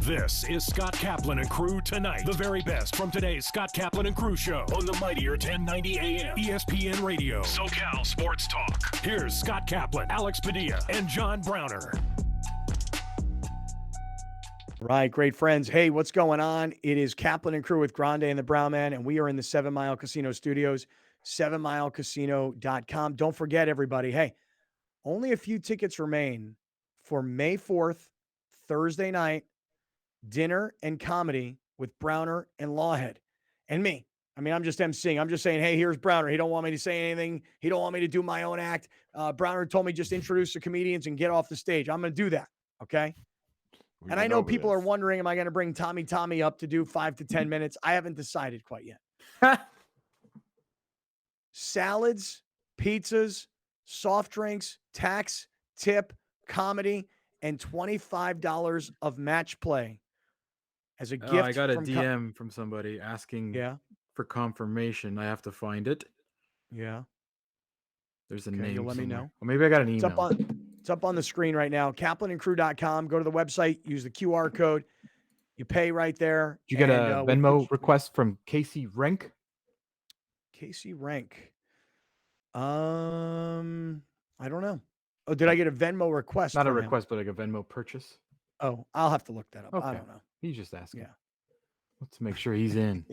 This is Scott Kaplan and Crew Tonight. The very best from today's Scott Kaplan and Crew show on the mightier 1090 AM ESPN Radio. SoCal Sports Talk. Here's Scott Kaplan, Alex Padilla, and John Browner. Right, great friends. Hey, what's going on? It is Kaplan and Crew with Grande and the Brown Man, and we are in the 7 Mile Casino studios, 7milecasino.com. Don't forget, everybody, hey, only a few tickets remain for May 4th, Thursday night, dinner and comedy with Browner and Lawhead and me. I mean, I'm just emceeing. I'm just saying, hey, here's Browner. He don't want me to say anything. He don't want me to do my own act. Browner told me just introduce the comedians and get off the stage. I'm going to do that, okay? And I know people are wondering, am I going to bring Tommy up to do 5 to 10 minutes? I haven't decided quite yet. Salads, pizzas, soft drinks, tax, tip, comedy, and $25 of match play as a gift. I got a DM from somebody asking for confirmation. I have to find it. Yeah. There's a name. You'll let me know. Or maybe I got an email. It's up on the screen right now. KaplanandCrew.com. Go to the website. Use the QR code. You pay right there. Did you get a Venmo request from Casey Rank? Casey Rank. I don't know. Oh, did I get a Venmo request? Not a request, but like a Venmo purchase. Oh, I'll have to look that up. Okay. I don't know. He's just asking. Yeah. Let's make sure he's in.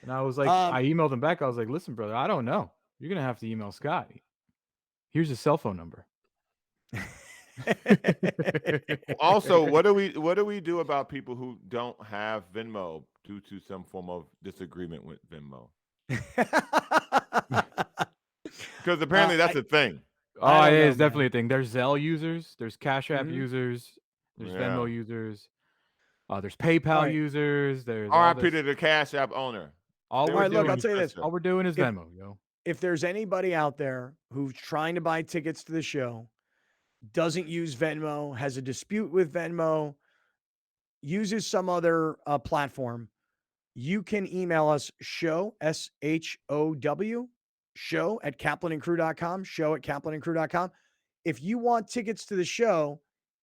And I was like, I emailed him back. I was like, listen, brother, I don't know. You're going to have to email Scott. Here's his cell phone number. Also, what do we do about people who don't have Venmo due to some form of disagreement with Venmo? Because apparently that's a thing. Oh, it is definitely a thing. There's Zelle users, there's Cash App users, there's Venmo users, there's PayPal users. There's RIP to the Cash App owner. All right, look, I'll tell you this. All we're doing is Venmo, yo. If there's anybody out there who's trying to buy tickets to the show, doesn't use Venmo, has a dispute with Venmo, uses some other platform, you can email us show, SHOW, show at kaplanandcrew.com, show at kaplanandcrew.com. If you want tickets to the show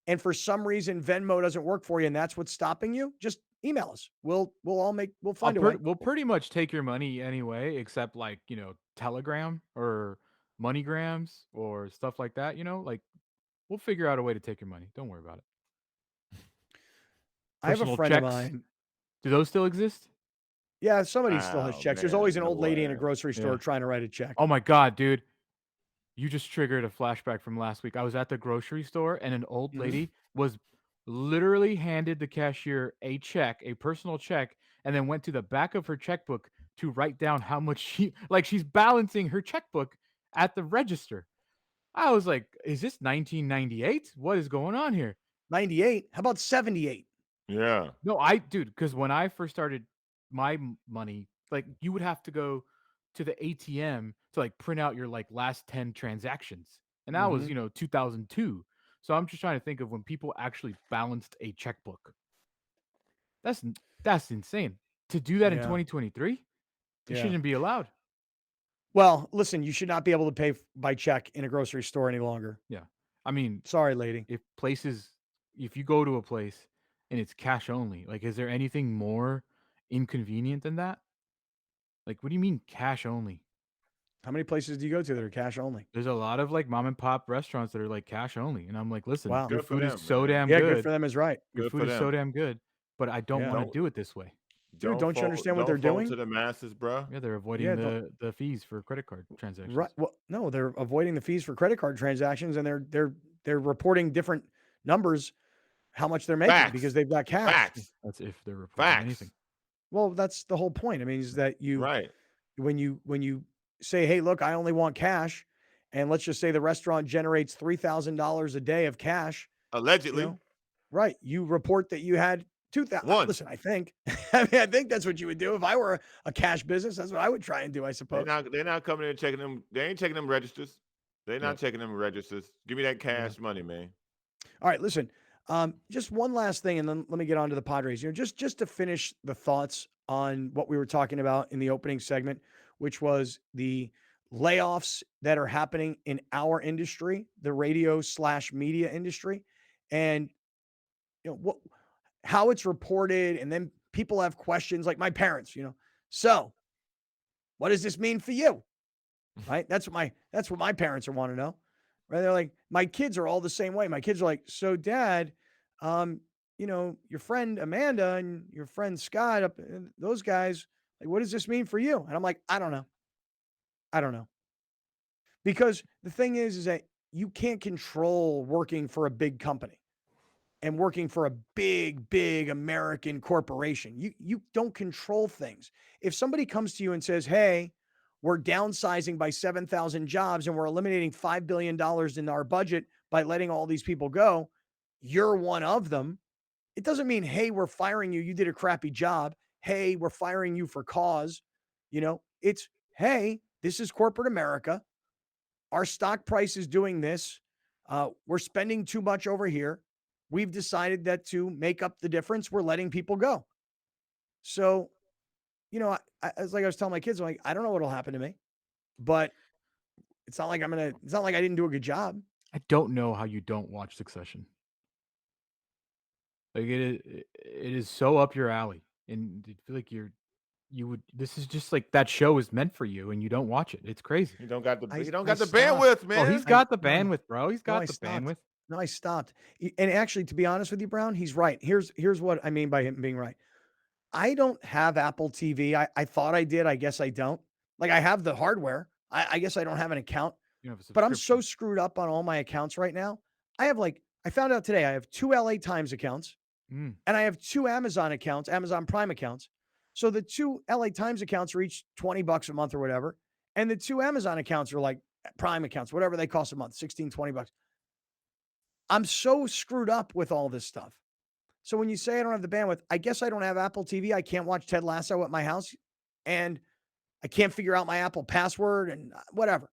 and for some reason Venmo doesn't work for you and that's what's stopping you, just email us. We'll find a way. We'll pretty much take your money anyway, except like, Telegram or MoneyGrams or stuff like that, like we'll figure out a way to take your money. Don't worry about it. I have a friend of mine. Do those still exist? Yeah, somebody still has checks. There's always an old lady in a grocery store trying to write a check. Oh my God, dude. You just triggered a flashback from last week. I was at the grocery store and an old lady was literally handed the cashier a check, a personal check, and then went to the back of her checkbook to write down how much she's balancing her checkbook at the register. I was like, is this 1998? What is going on here? 98? How about 78? Yeah. No, because when I first started my money, like you would have to go to the ATM to like print out your like last 10 transactions. And that was, 2002. So I'm just trying to think of when people actually balanced a checkbook. That's insane. To do that in 2023, it shouldn't be allowed. Well, listen, you should not be able to pay by check in a grocery store any longer. Yeah. I mean, sorry, lady. If you go to a place and it's cash only, like, is there anything more inconvenient than that? Like, what do you mean cash only? How many places do you go to that are cash only? There's a lot of like mom and pop restaurants that are like cash only. And I'm like, listen, your Good food for is them, so man. damn Yeah, good. good for them is right. Your food is so damn good, but I don't want to do it this way. Dude, don't you understand what they're doing? To the masses, bro. Yeah, they're avoiding the fees for credit card transactions. Right. Well, no, they're avoiding the fees for credit card transactions, and they're reporting different numbers how much they're making because they've got cash. Facts. That's if they're reporting anything. Well, that's the whole point. I mean, is that when you say, hey, look, I only want cash, and let's just say the restaurant generates $3,000 a day of cash. Allegedly. Right. You report that you had 2,000. Listen, I think that's what you would do if I were a cash business. That's what I would try and do, I suppose. They're not coming in and checking them. They ain't checking them registers. They're not checking them registers. Give me that cash money, man. All right, listen. Just one last thing, and then let me get on to the Padres. Just to finish the thoughts on what we were talking about in the opening segment, which was the layoffs that are happening in our industry, the radio/media industry. And how it's reported, and then people have questions like my parents, so what does this mean for you? Right? That's what my parents want to know. Right? They're like, my kids are all the same way. My kids are like, so dad, your friend Amanda and your friend Scott, those guys, like, what does this mean for you? And I'm like, I don't know. I don't know. Because the thing is that you can't control working for a big company and working for a big, big American corporation. You don't control things. If somebody comes to you and says, hey, we're downsizing by 7,000 jobs and we're eliminating $5 billion in our budget by letting all these people go, you're one of them. It doesn't mean, hey, we're firing you. You did a crappy job. Hey, we're firing you for cause. It's, hey, this is corporate America. Our stock price is doing this. We're spending too much over here. We've decided that to make up the difference, we're letting people go. So, it's like I was telling my kids, I'm like, I don't know what'll happen to me, but it's not like it's not like I didn't do a good job. I don't know how you don't watch Succession. Like it is so up your alley, and I feel like this is just like that show is meant for you, and you don't watch it. It's crazy. You don't got the I bandwidth, man. Oh, he's got the bandwidth, bro. He's got the bandwidth. No, I stopped. And actually, to be honest with you, Brown, he's right. Here's what I mean by him being right. I don't have Apple TV. I thought I did. I guess I don't. Like, I have the hardware. I guess I don't have an account. You have a But I'm so subscription. screwed up on all my accounts right now. I found out today I have 2 LA Times accounts Mm. and I have 2 Amazon accounts, Amazon Prime accounts. So the 2 LA Times accounts are each $20 a month or whatever. And the 2 Amazon accounts are like Prime accounts, whatever they cost a month, $16, $20. I'm so screwed up with all this stuff. So when you say I don't have the bandwidth, I guess I don't have Apple TV. I can't watch Ted Lasso at my house, and I can't figure out my Apple password and whatever.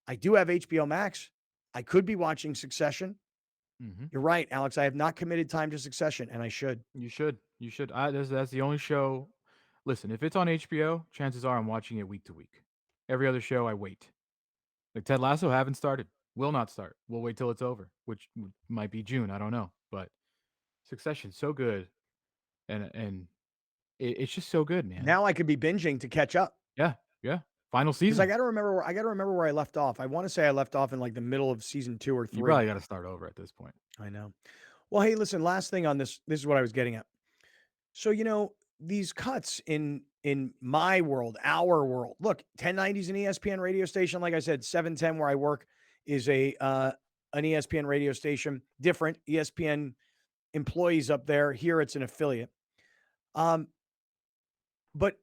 I do have HBO Max. I could be watching Succession. Mm-hmm. You're right, Alex. I have not committed time to Succession, and I should. You should. You should. That's the only show. Listen, if it's on HBO, chances are I'm watching it week to week. Every other show, I wait. Like Ted Lasso, haven't started. Will not start. We'll wait till it's over, which might be June. I don't know. But Succession's so good, and it's just so good, man. Now I could be binging to catch up. Yeah. Final Because season. I got to remember where I left off. I want to say I left off in like the middle of season 2 or 3. You probably got to start over at this point. I know. Well, hey, listen, last thing on this. This is what I was getting at. So, these cuts in my world, our world. Look, 1090 is an ESPN radio station. Like I said, 710 where I work is an ESPN radio station. Different ESPN employees up there. Here it's an affiliate. But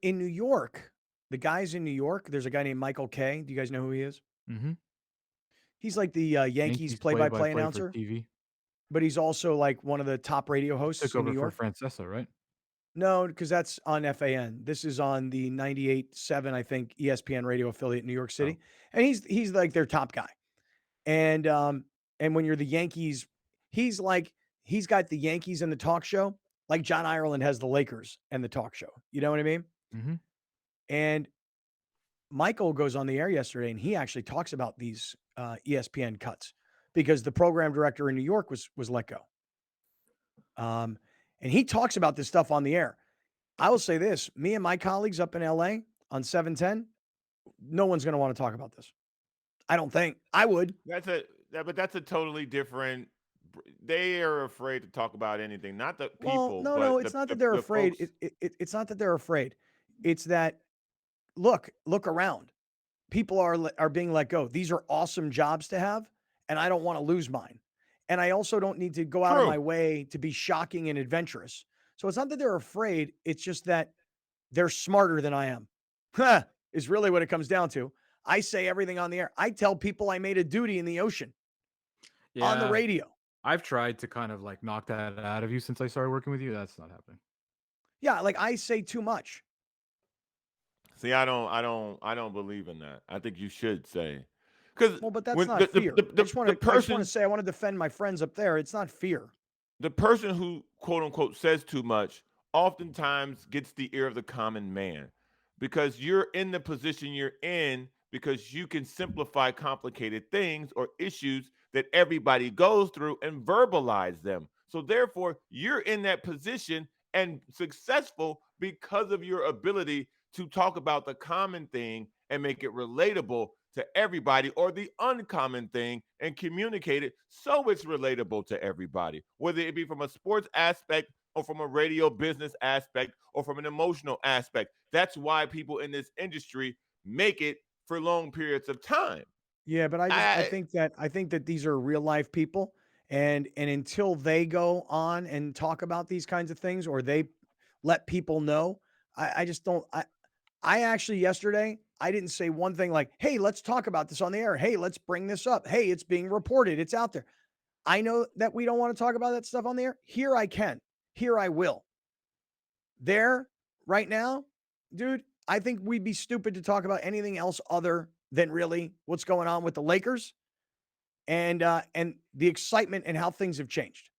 in New York, the guys in New York, there's a guy named Michael Kay. Do you guys know who he is? Mm-hmm. He's like the Yankees play-by-play announcer, TV. but he's also like one of the top radio hosts Took in over New York. for Francesa, right? No, because that's on FAN. This is on the 98.7, I think, ESPN radio affiliate in New York City. And he's like their top guy. And when you're the Yankees, he's got the Yankees in the talk show, like John Ireland has the Lakers and the talk show. You know what I mean? Mm-hmm. And Michael goes on the air yesterday, and he actually talks about these ESPN cuts because the program director in New York was let go. And he talks about this stuff on the air. I will say this, me and my colleagues up in LA on 710, no one's going to want to talk about this. I don't think. I would. But that's a totally different. They are afraid to talk about anything, not the people. Well, no, it's not that they're afraid. It's not that they're afraid. It's that look around. People are being let go. These are awesome jobs to have, and I don't want to lose mine. And I also don't need to go out of my way to be shocking and adventurous. So it's not that they're afraid. It's just that they're smarter than I am. Is really what it comes down to. I say everything on the air. I tell people I made a duty in the ocean on the radio. I've tried to kind of like knock that out of you since I started working with you. That's not happening. Yeah, like I say too much. See, I don't believe in that. I think you should say. But that's not fear. I just want to say I want to defend my friends up there. It's not fear. The person who, quote unquote, says too much oftentimes gets the ear of the common man because you're in the position you're in because you can simplify complicated things or issues that everybody goes through and verbalize them. So therefore, you're in that position and successful because of your ability to talk about the common thing and make it relatable to everybody, or the uncommon thing and communicate it so it's relatable to everybody, whether it be from a sports aspect or from a radio business aspect or from an emotional aspect. That's why people in this industry make it for long periods of time. Yeah, but I think that these are real life people, and until they go on and talk about these kinds of things, or they let people know, I just don't. I actually yesterday I didn't say one thing like, "Hey, let's talk about this on the air. Hey, let's bring this up. Hey, it's being reported. It's out there." I know that we don't want to talk about that stuff on the air. Here I can. Here I will. There, right now, dude, I think we'd be stupid to talk about anything else other than really what's going on with the Lakers and the excitement and how things have changed.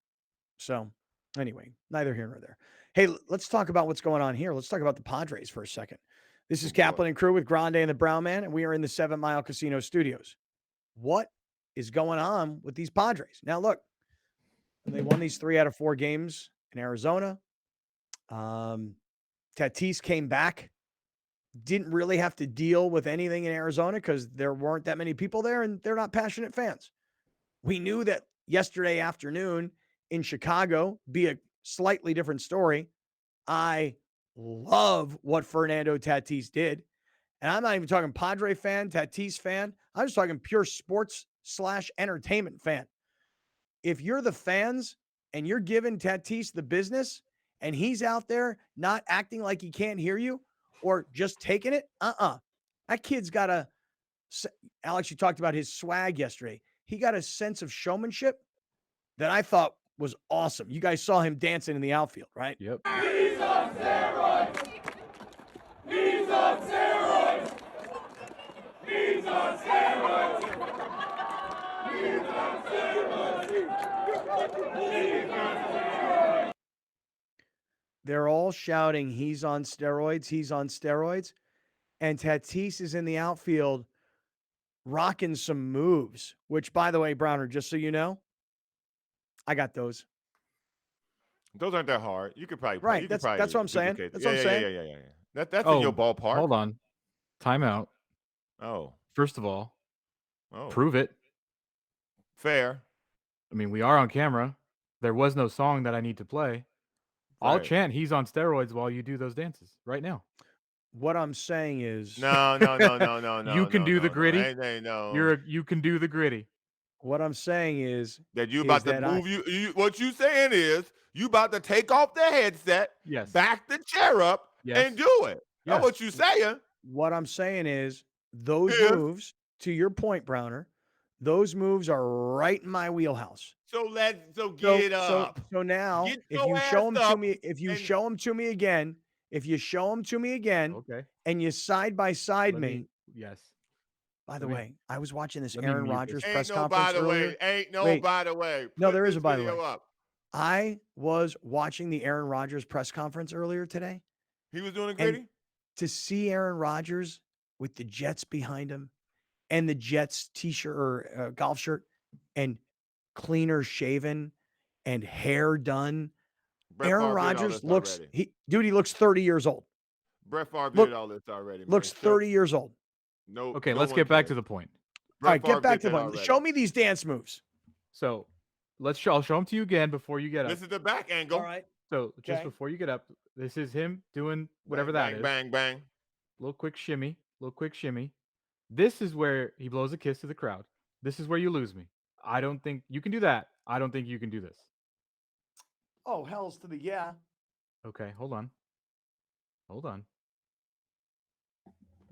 So, anyway, neither here nor there. Hey, let's talk about what's going on here. Let's talk about the Padres for a second. This is Kaplan and Crew with Grande and the Brown Man, and we are in the 7 Mile Casino Studios. What is going on with these Padres? Now, look, they won these 3 out of 4 games in Arizona. Tatis came back, didn't really have to deal with anything in Arizona because there weren't that many people there and they're not passionate fans. We knew that yesterday afternoon in Chicago be a slightly different story. I love what Fernando Tatis did. And I'm not even talking Padre fan, Tatis fan. I'm just talking pure sports / entertainment fan. If you're the fans and you're giving Tatis the business and he's out there not acting like he can't hear you or just taking it, that kid's got a, Alex, you talked about his swag yesterday. He got a sense of showmanship that I thought was awesome. You guys saw him dancing in the outfield, right? Yep. He's on steroids. He's on steroids. He's on steroids. He's on steroids. He's on steroids. They're all shouting, he's on steroids, he's on steroids. And Tatis is in the outfield rocking some moves, which, by the way, Browner, just so you know, I got those. Those aren't that hard. You could probably Right. That's what I'm saying. That's what I'm saying. Yeah. That's in your ballpark. Hold on. Timeout. Oh. First of all, prove it. Fair. I mean, we are on camera. There was no song that I need to play. I'll chant he's on steroids while you do those dances right now. What I'm saying is No. You can do the gritty. No. You can do the gritty. What I'm saying is that you about to move you. What you saying is you about to take off the headset, yes, back the chair up, and do it. That's what you saying. What I'm saying is those moves, to your point, Browner, those moves are right in my wheelhouse. So get up. So now, if you show them to me, if you show them to me again, okay, and you side by side me, yes. By the way, I was watching this Aaron Rodgers press conference by the earlier. way. Ain't no Wait. by the way. No, there is a by the way. Up. I was watching the Aaron Rodgers press conference earlier today. He was doing a gritty? To see Aaron Rodgers with the Jets behind him and the Jets t-shirt or golf shirt and cleaner shaven and hair done. Aaron Rodgers looks, he looks 30 years old. Brett Favre did all this already. Man. Looks 30 years old. No. Okay, let's get back to the point. All right, get back to the point. Show me these dance moves. So I'll show them to you again before you get up. This is the back angle. All right. So just before you get up, this is him doing whatever that is. Bang, bang. Little quick shimmy. This is where he blows a kiss to the crowd. This is where you lose me. I don't think you can do that. I don't think you can do this. Oh, hell's to the yeah. Okay, hold on.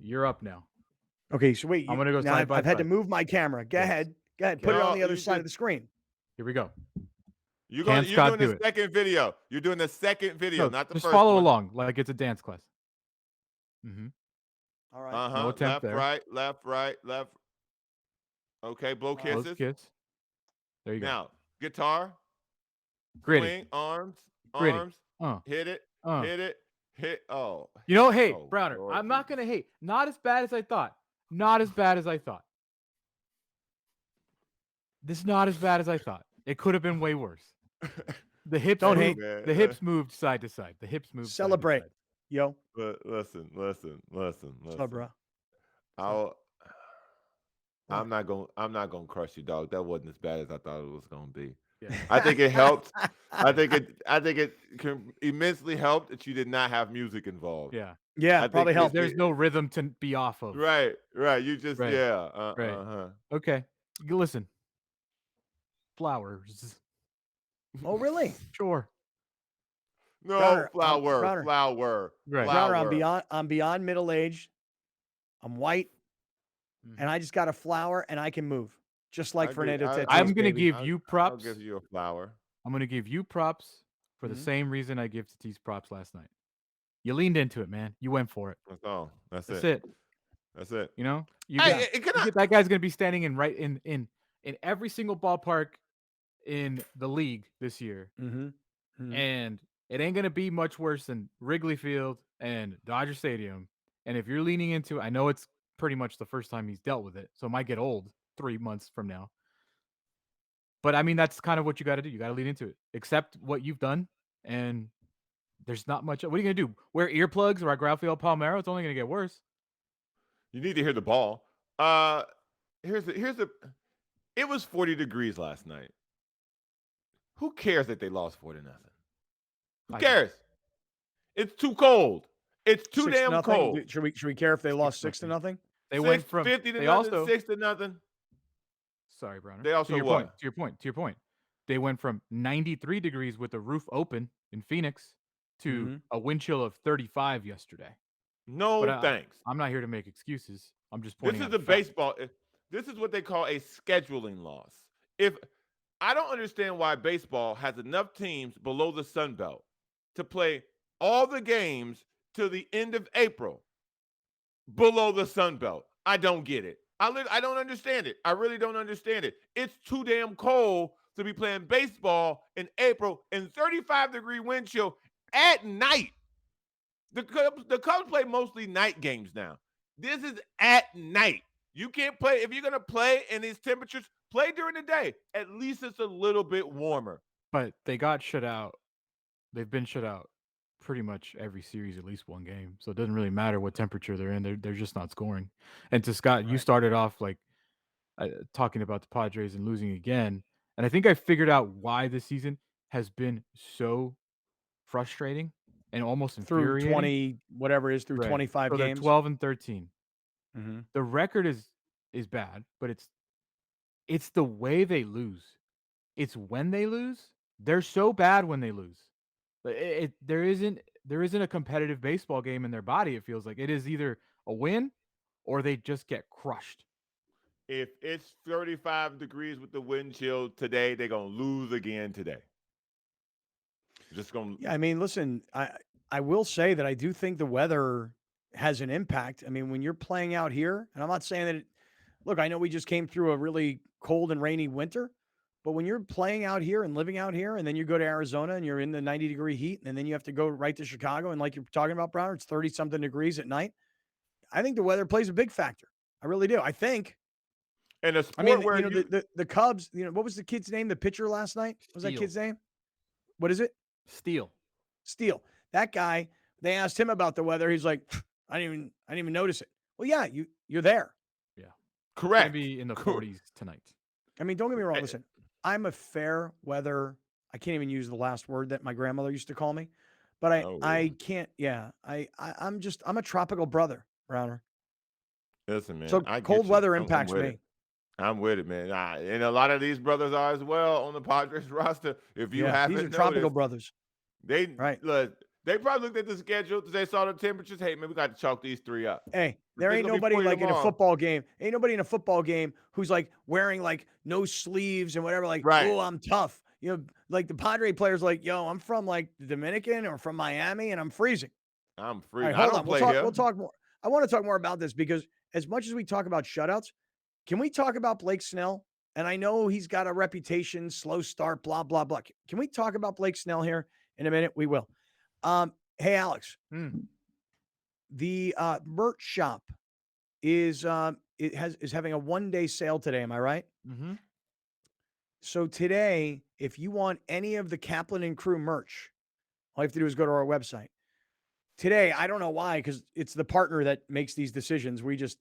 You're up now. Okay, so wait. I'm gonna go side by I've had to move my camera. Go ahead. Put it on the other side of the screen. Here we go. You're doing the second video. You're doing the second video, not the first. Just follow along like it's a dance class. Mm-hmm. All right. No attempt there. Left, right. Okay, blow kisses. Blow kiss. There you go. Now, guitar. Gritty. Swing, arms. Hit it. Oh. You know, hey, Browner, Lord, I'm not going to hate. Not as bad as I thought. This is not as bad as I thought. It could have been way worse. The hips Don't moved. hate. The hips moved side to side. The hips moved. Celebrate, Side yo. Listen. What's up, bro? I'm not gonna crush you, dog. That wasn't as bad as I thought it was gonna be. to side. I think it helped. I think it immensely helped that you did not have music involved. Yeah. Yeah, I probably think helped. There's no rhythm to be off of. Right. You just Right. yeah. Okay. Listen. Flowers. Oh, really? Sure. No, Browner, flower. Right. Browner, I'm beyond middle aged. I'm white, Mhm. and I just got a flower, and I can move, just like Fernando Tatis. I'm gonna baby. give you props. I'll give you a flower. I'm gonna give you props for the Mhm. same reason I give Tatis props last night. You leaned into it, man. You went for it. That's all. That's That's it. it. That's it. You know, Hey, that guy's gonna be standing in every single ballpark in the league this year, and it ain't gonna be much worse than Wrigley Field and Dodger Stadium. And if you're leaning into, I know it's pretty much the first time he's dealt with it, so it might get old 3 months from now. But I mean, that's kind of what you got to do. You got to lean into it. Accept what you've done, and there's not much. What are you gonna do? Wear earplugs like Rafael Palmeiro? It's only gonna get worse. You need to hear the ball. Here's the. It was 40 degrees last night. Who cares that they lost 4-0? Who cares? It's too cold. It's too 6-0. damn cold. Should we care if they lost 6-0? They went from 50 to they nothing, also 6-0. sorry, Browner. They also to your what? point. To your point. They went from 93 degrees with the roof open in Phoenix to a wind chill of 35 yesterday. No But thanks. I'm not here to make excuses. I'm just pointing This out is a the fact. baseball. This is what they call a scheduling loss. If I don't understand why baseball has enough teams below the Sun Belt to play all the games to the end of April below the Sun Belt. I don't get it. I don't understand it. I really don't understand it. It's too damn cold to be playing baseball in April in 35-degree wind chill at night. The Cubs play mostly night games now. This is at night. You can't play. If you're going to play in these temperatures, play during the day. At least it's a little bit warmer. But they got shut out. They've been shut out pretty much every series, at least one game. So it doesn't really matter what temperature they're in. They're just not scoring. And to Scott, you started off like talking about the Padres and losing again. And I think I figured out why this season has been so frustrating and almost Through infuriating. 20, whatever it is, through Right. 25 So they're games. 12 and 13. Mm-hmm. The record is bad, but it's the way they lose. It's when they lose. They're so bad when they lose. There isn't a competitive baseball game in their body. It feels like it is either a win or they just get crushed. If it's 35 degrees with the wind chill today, they're going to lose again today. Just going. Yeah, I mean, listen, I will say that I do think the weather has an impact. I mean, when you're playing out here, and I'm not saying that look, I know we just came through a really cold and rainy winter, but when you're playing out here and living out here, and then you go to Arizona and you're in the 90-degree heat, and then you have to go right to Chicago, and like you're talking about, Browner, it's 30-something degrees at night. I think the weather plays a big factor. I really do. I think. And a sport I mean, where the Cubs, what was the kid's name? The pitcher last night? What was that kid's name? What is it? Steele. That guy, they asked him about the weather. He's like, I didn't even notice it. Well, yeah, you're there. Yeah. Correct. It's gonna be in the 40s tonight. I mean, don't get me wrong. Listen, I'm a fair weather. I can't even use the last word that my grandmother used to call me, but I can't. Yeah, I'm a tropical brother, Browner. Listen, man. So cold weather impacts me. I'm with it, man. And a lot of these brothers are as well on the Padres roster. If you haven't these are noticed, tropical brothers. Look, they probably looked at the schedule. They saw the temperatures. Hey, man, we got to chalk these three up. Hey, there ain't nobody like in a football game. Ain't nobody in a football game who's like wearing like no sleeves and whatever. Like, oh, I'm tough. Like the Padre players, like, yo, I'm from like the Dominican or from Miami, and I'm freezing. I'm freezing. Right, hold on. We'll talk more. I want to talk more about this because as much as we talk about shutouts, can we talk about Blake Snell? And I know he's got a reputation, slow start, blah, blah, blah. Can we talk about Blake Snell here in a minute? We will. Hey, Alex, the merch shop is having a one-day sale today. Am I right? Mm-hmm. So today if you want any of the Kaplan and Crew merch, all you have to do is go to our website. Today, I don't know why, because it's the partner that makes these decisions. We just,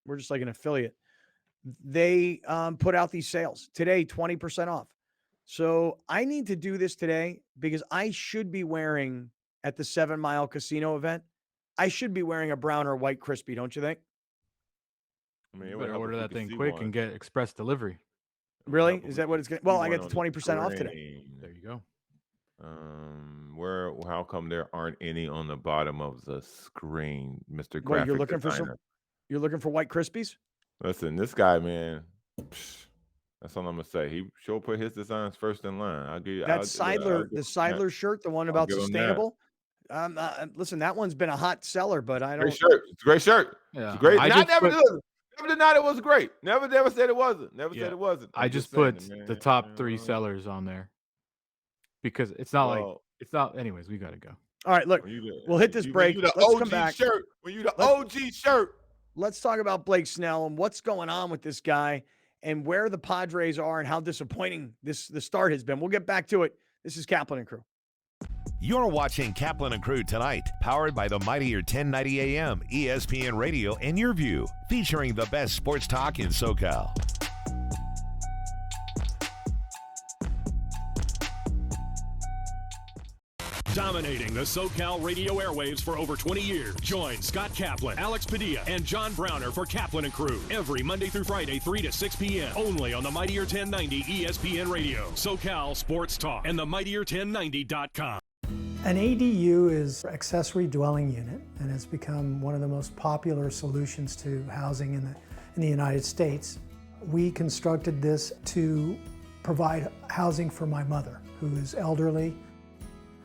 we're just like an affiliate. They put out these sales. Today, 20% off. So I need to do this today because I should be wearing, at the 7 Mile Casino event, I should be wearing a brown or white crispy, don't you think? I mean, You better order that thing quick and get express delivery. Really? Is that what it's going to? Well, I get the 20% off today. There you go. How come there aren't any on the bottom of the screen, Mr. Graphic What, you're looking designer? You're looking for white crispies? Listen, this guy, man, that's all I'm gonna say. He sure put his designs first in line. I'll give you That Seidler shirt, the one about sustainable. Listen, that one's been a hot seller, but I don't. Great shirt. It's a great shirt. Yeah, it's great. Never denied it was great. Never said it wasn't. Never said it wasn't. I just put the top 3 sellers on there because it's not it's not. Anyways, we gotta go. All right, look, we'll hit this break. Let's come back. When you the OG shirt. Let's talk about Blake Snell and what's going on with this guy and where the Padres are and how disappointing the start has been. We'll get back to it. This is Kaplan and Crew. You're watching Kaplan and Crew Tonight, powered by the mightier 1090 AM, ESPN Radio, and YurView, featuring the best sports talk in SoCal. Dominating the SoCal radio airwaves for over 20 years. Join Scott Kaplan, Alex Padilla, and John Browner for Kaplan and Crew every Monday through Friday, 3 to 6 p.m. only on the mightier 1090 ESPN Radio, SoCal Sports Talk, and the mightier1090.com. An ADU is accessory dwelling unit, and it's become one of the most popular solutions to housing in the United States. We constructed this to provide housing for my mother, who is elderly.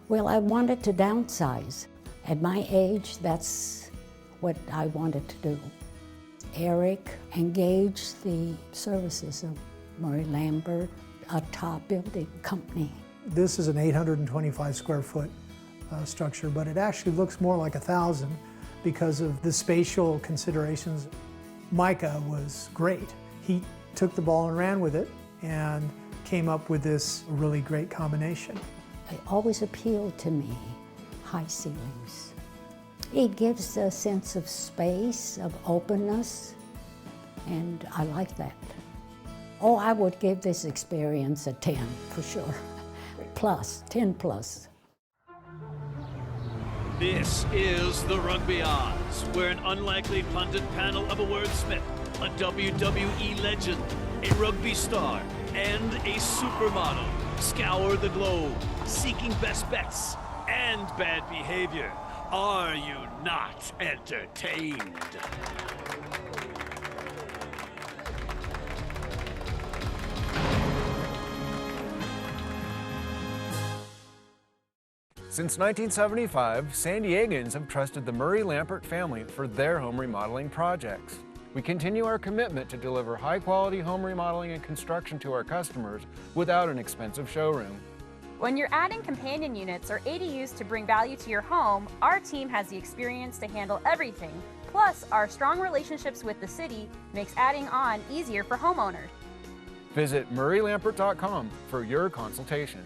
Well, I wanted to downsize. At my age, that's what I wanted to do. Eric engaged the services of Murray Lambert, a top building company. This is an 825 square foot structure, but it actually looks more like 1,000 because of the spatial considerations. Micah was great. He took the ball and ran with it and came up with this really great combination. It always appealed to me, high ceilings. It gives a sense of space, of openness, and I like that. Oh, I would give this experience a 10 for sure. Plus, 10 plus. This is the Rugby Odds, where an unlikely pundit panel of a wordsmith, a WWE legend, a rugby star, and a supermodel scour the globe, seeking best bets and bad behavior. Are you not entertained? Since 1975, San Diegans have trusted the Murray Lambert family for their home remodeling projects. We continue our commitment to deliver high-quality home remodeling and construction to our customers without an expensive showroom. When you're adding companion units or ADUs to bring value to your home, our team has the experience to handle everything. Plus, our strong relationships with the city makes adding on easier for homeowners. Visit murraylambert.com for your consultation.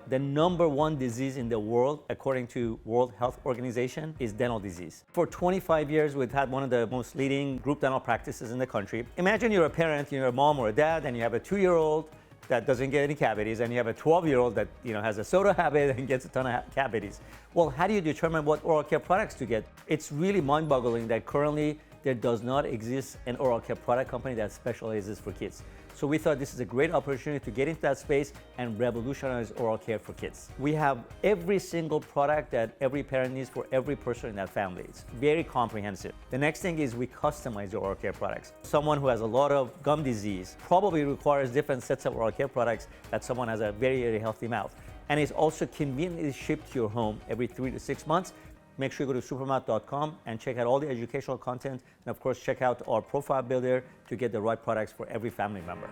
The #1 disease in the world, according to World Health Organization, is dental disease. For 25 years, we've had one of the most leading group dental practices in the country. Imagine you're a parent, you're a mom or a dad, and you have a 2-year-old that doesn't get any cavities, and you have a 12-year-old that has a soda habit and gets a ton of cavities. Well, how do you determine what oral care products to get? It's really mind-boggling that currently there does not exist an oral care product company that specializes for kids. So we thought this is a great opportunity to get into that space and revolutionize oral care for kids. We have every single product that every parent needs for every person in that family. It's very comprehensive. The next thing is we customize your oral care products. Someone who has a lot of gum disease probably requires different sets of oral care products that someone has a very, very healthy mouth. And it's also conveniently shipped to your home every 3 to 6 months. Make sure you go to supermouth.com and check out all the educational content. And of course, check out our profile builder to get the right products for every family member.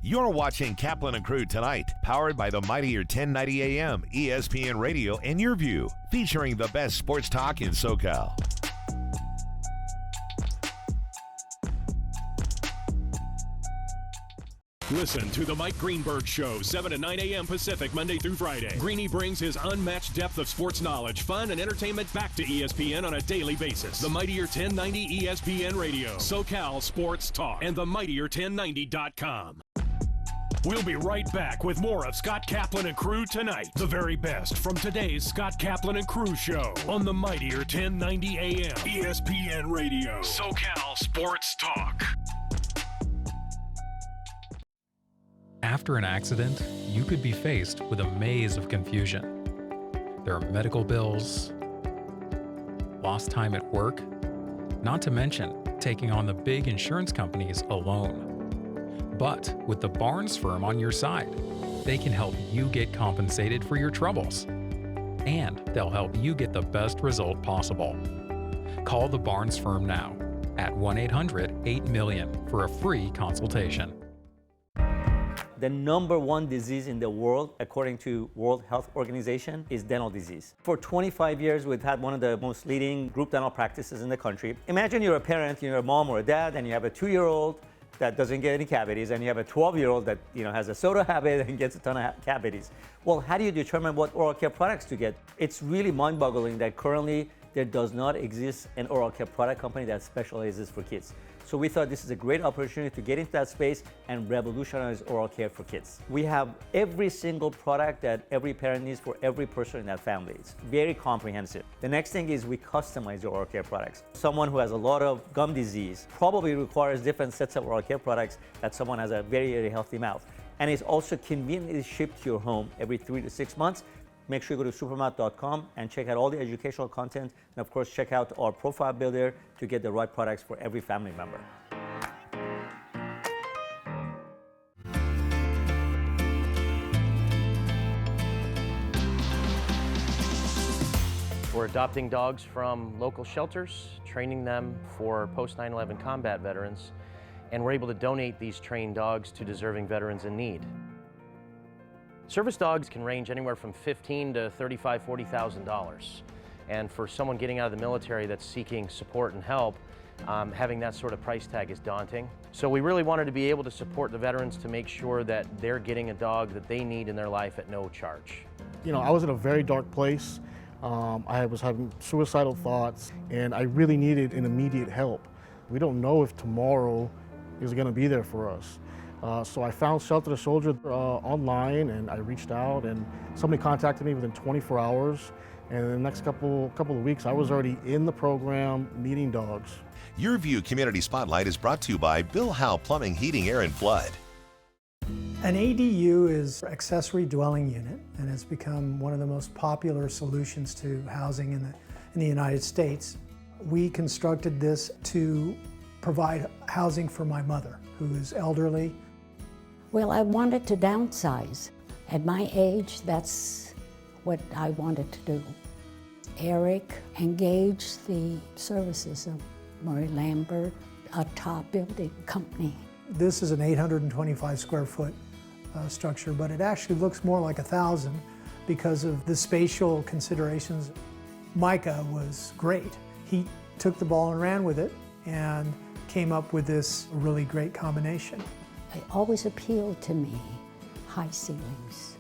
You're watching Kaplan and Crew Tonight, powered by the mightier 1090 AM, ESPN Radio, and YurView, featuring the best sports talk in SoCal. Listen to the Mike Greenberg Show, 7 to 9 a.m. Pacific, Monday through Friday. Greeny brings his unmatched depth of sports knowledge, fun, and entertainment back to ESPN on a daily basis. The Mightier 1090 ESPN Radio, SoCal Sports Talk, and the Mightier1090.com. We'll be right back with more of Scott Kaplan and Crew Tonight. The very best from today's Scott Kaplan and Crew Show on the Mightier 1090 AM, ESPN Radio, SoCal Sports Talk. After an accident, you could be faced with a maze of confusion. There are medical bills, lost time at work, not to mention taking on the big insurance companies alone. But with the Barnes firm on your side, they can help you get compensated for your troubles. And they'll help you get the best result possible. Call the Barnes firm now at 1-800-8-MILLION for a free consultation. The number one disease in the world, according to World Health Organization, is dental disease. For 25 years, we've had one of the most leading group dental practices in the country. Imagine you're a parent, you're a mom or a dad, and you have a 2-year-old that doesn't get any cavities, and you have a 12-year-old that has a soda habit and gets a ton of cavities. Well, how do you determine what oral care products to get? It's really mind-boggling that currently there does not exist an oral care product company that specializes for kids. So we thought this is a great opportunity to get into that space and revolutionize oral care for kids. We have every single product that every parent needs for every person in that family. It's very comprehensive. The next thing is we customize your oral care products. Someone who has a lot of gum disease probably requires different sets of oral care products that someone has a very, very healthy mouth. And it's also conveniently shipped to your home every 3 to 6 months. Make sure you go to supermouth.com and check out all the educational content. And of course, check out our profile builder to get the right products for every family member. We're adopting dogs from local shelters, training them for post 9/11 combat veterans, and we're able to donate these trained dogs to deserving veterans in need. Service dogs can range anywhere from $15,000 to $35,000, $40,000. And for someone getting out of the military that's seeking support and help, having that sort of price tag is daunting. So we really wanted to be able to support the veterans to make sure that they're getting a dog that they need in their life at no charge. I was in a very dark place. I was having suicidal thoughts, and I really needed an immediate help. We don't know if tomorrow is going to be there for us. So I found Shelter the Soldier online, and I reached out, and somebody contacted me within 24 hours. And in the next couple of weeks, I was already in the program meeting dogs. YurView Community Spotlight is brought to you by Bill Howe Plumbing, Heating, Air, and Flood. An ADU is an accessory dwelling unit, and it's become one of the most popular solutions to housing in the United States. We constructed this to provide housing for my mother, who is elderly. Well, I wanted to downsize. At my age, that's what I wanted to do. Eric engaged the services of Murray Lambert, a top building company. This is an 825 square foot structure, but it actually looks more like 1,000 because of the spatial considerations. Micah was great. He took the ball and ran with it and came up with this really great combination. It always appealed to me, high ceilings.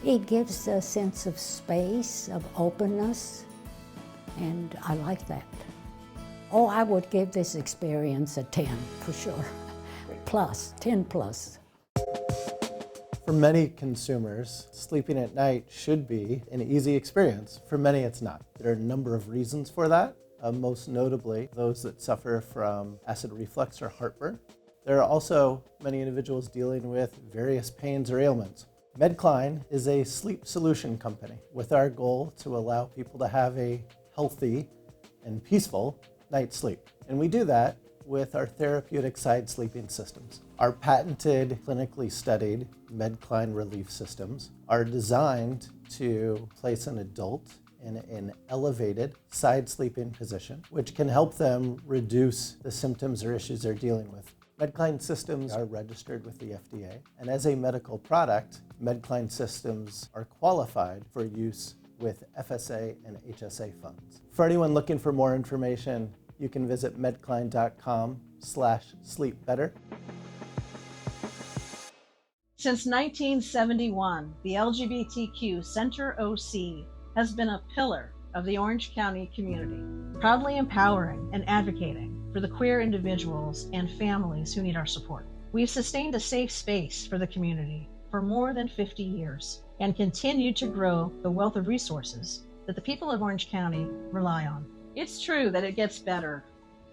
It gives a sense of space, of openness, and I like that. Oh, I would give this experience a 10 for sure. Plus, 10 plus. For many consumers, sleeping at night should be an easy experience. For many, it's not. There are a number of reasons for that. Most notably, those that suffer from acid reflux or heartburn. There are also many individuals dealing with various pains or ailments. Medcline is a sleep solution company with our goal to allow people to have a healthy and peaceful night's sleep. And we do that with our therapeutic side sleeping systems. Our patented, clinically studied Medcline relief systems are designed to place an adult in an elevated side sleeping position, which can help them reduce the symptoms or issues they're dealing with. Medcline systems are registered with the FDA, and as a medical product, Medcline systems are qualified for use with FSA and HSA funds. For anyone looking for more information, you can visit medcline.com/sleepbetter. Since 1971, the LGBTQ Center OC has been a pillar of the Orange County community, proudly empowering and advocating for the queer individuals and families who need our support. We've sustained a safe space for the community for more than 50 years and continue to grow the wealth of resources that the people of Orange County rely on. It's true that it gets better.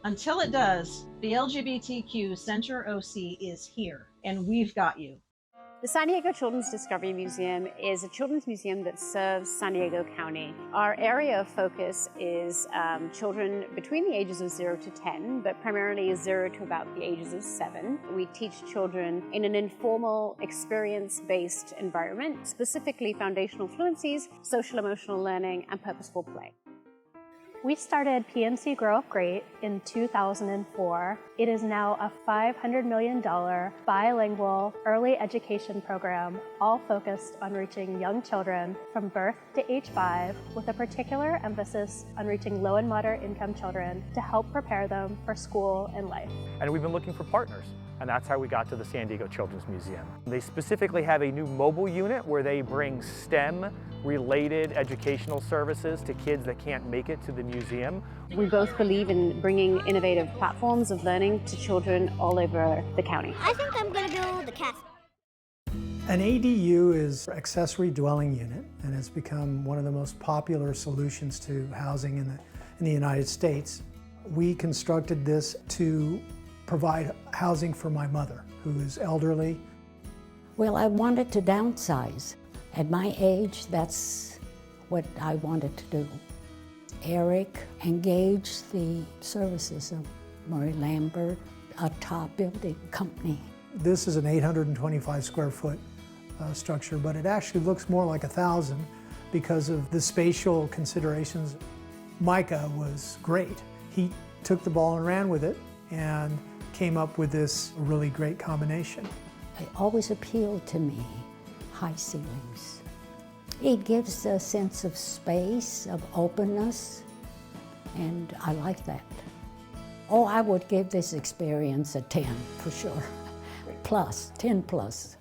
Until it does, the LGBTQ Center OC is here, and we've got you. The San Diego Children's Discovery Museum is a children's museum that serves San Diego County. Our area of focus is children between the ages of 0 to 10, but primarily 0 to about the ages of 7. We teach children in an informal, experience-based environment, specifically foundational fluencies, social-emotional learning, and purposeful play. We started PNC Grow Up Great in 2004. It is now a $500 million bilingual early education program, all focused on reaching young children from birth to age 5, with a particular emphasis on reaching low and moderate income children to help prepare them for school and life. And we've been looking for partners, and that's how we got to the San Diego Children's Museum. They specifically have a new mobile unit where they bring STEM-related educational services to kids that can't make it to the museum. We both believe in bringing innovative platforms of learning to children all over the county. I think I'm going to build a castle. An ADU is accessory dwelling unit, and it's become one of the most popular solutions to housing in the United States. We constructed this to provide housing for my mother, who is elderly. Well, I wanted to downsize. At my age, that's what I wanted to do. Eric engaged the services of Murray Lambert, a top building company. This is an 825 square foot structure, but it actually looks more like 1,000 because of the spatial considerations. Micah was great. He took the ball and ran with it and came up with this really great combination. It always appealed to me, high ceilings. It gives a sense of space, of openness, and I like that. Oh, I would give this experience a 10 for sure. Plus, 10 plus.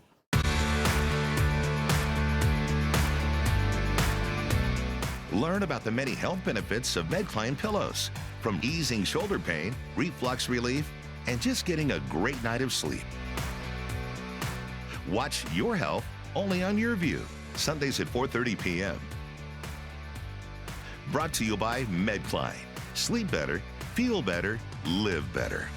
Learn about the many health benefits of MedCline pillows, from easing shoulder pain, reflux relief, and just getting a great night of sleep. Watch Your Health only on YurView, Sundays at 4:30 p.m. Brought to you by MedCline. Sleep better, feel better, live better.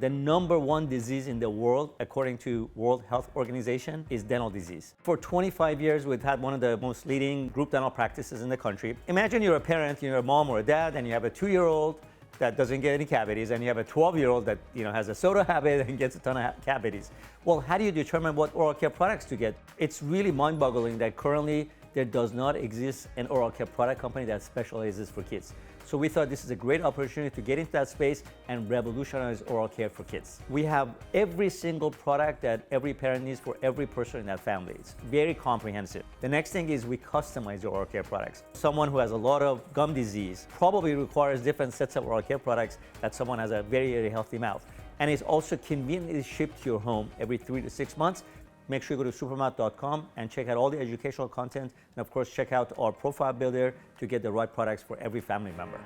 The #1 disease in the world, according to World Health Organization, is dental disease. For 25 years, we've had one of the most leading group dental practices in the country. Imagine you're a parent, you're a mom or a dad, and you have a 2-year-old that doesn't get any cavities, and you have a 12-year-old that has a soda habit and gets a ton of cavities. Well, how do you determine what oral care products to get? It's really mind-boggling that currently there does not exist an oral care product company that specializes for kids. So we thought this is a great opportunity to get into that space and revolutionize oral care for kids. We have every single product that every parent needs for every person in that family. It's very comprehensive. The next thing is we customize your oral care products. Someone who has a lot of gum disease probably requires different sets of oral care products that someone has a very, very healthy mouth. And it's also conveniently shipped to your home every 3 to 6 months. Make sure you go to supermouth.com and check out all the educational content, and of course check out our profile builder to get the right products for every family member.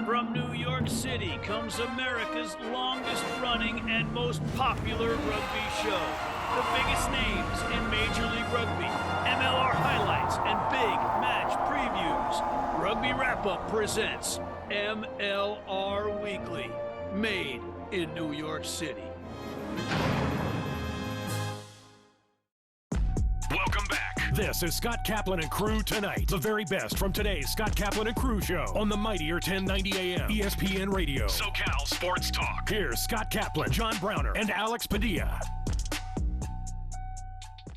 From New York City comes America's longest running and most popular rugby show. The biggest names in Major League Rugby, MLR highlights, and big match previews. Rugby Wrap-Up presents MLR Weekly, made in New York City. Welcome back. This is Scott Kaplan and Crew Tonight. The very best from today's Scott Kaplan and Crew show on the mightier 1090 AM ESPN Radio. SoCal Sports Talk. Here's Scott Kaplan, John Browner, and Alex Padilla.